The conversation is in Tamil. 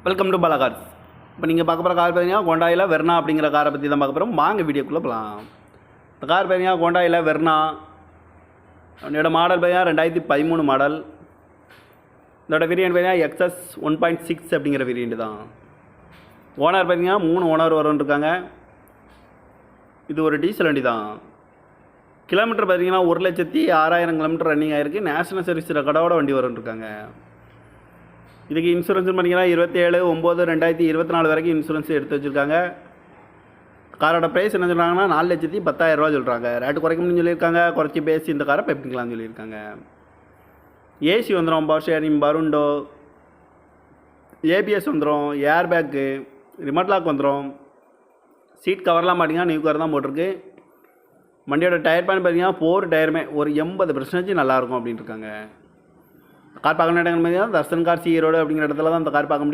Welcome to Bala cars. இப்போ நீங்கள் பார்க்க போகிற கார் பார்த்தீங்கன்னா ஹோண்டாயில் வெர்னா அப்படிங்கிற காரை பற்றி தான் பார்க்க போகிறோம். வாங்க வீடியோக்குள்ளே போகலாம். இந்த கார் பார்த்தீங்கன்னா ஹோண்டாயில் வெர்னா, என்னோட மாடல் பார்த்தீங்கன்னா 2013 மாடல். இதோட வேரியன்ட் பார்த்தீங்கன்னா XS 1.6 அப்படிங்கிற வேரியன்ட் தான். ஓனர் பார்த்தீங்கன்னா 3 ஓனர் வரும்னு. இது ஒரு டீசல் வண்டி தான். கிலோமீட்டர் பார்த்தீங்கன்னா 1,06,000 கிலோமீட்டர் ரன்னிங் ஆகிருக்கு. நேஷனல் சர்வீஸ் ரெக்கார்டோட வண்டி வரும்னு. இதுக்கு இன்சூரன்ஸ் பண்ணிங்கன்னா 27/9/2024 வரைக்கும் இன்சூரன்ஸ் எடுத்து வச்சுருக்காங்க. காரோட ப்ரைஸ் என்ன சொல்கிறாங்கன்னா 4,10,000 சொல்கிறாங்க. ரேட்டு குறைக்கணும்னு சொல்லியிருக்காங்க. குறைச்சி பேசி இந்த காரை பெப்பிக்கலாம்னு சொல்லியிருக்காங்க. ஏசி வந்துடும், பவர் ஷேரிங், பருண்டோ, ஏபிஎஸ் வந்துடும், ஏர் பேக்கு, ரிமோட் லாக் வந்துடும். சீட் கவர்லாம் பார்த்தீங்கன்னா நியூ கவர் தான் போட்டிருக்கு. வண்டியோட டயர் பேன் பார்த்தீங்கன்னா 4 டயருமே ஒரு 80% நல்லாயிருக்கும் அப்படின்ட்டு இருக்காங்க. கார் பார்க்கணும் இடங்கள் பார்த்தீங்கன்னா தர்சன் கார் ஈரோடு அப்படிங்கிற இடத்துல தான் இந்த கார் பார்க்க முடியும்.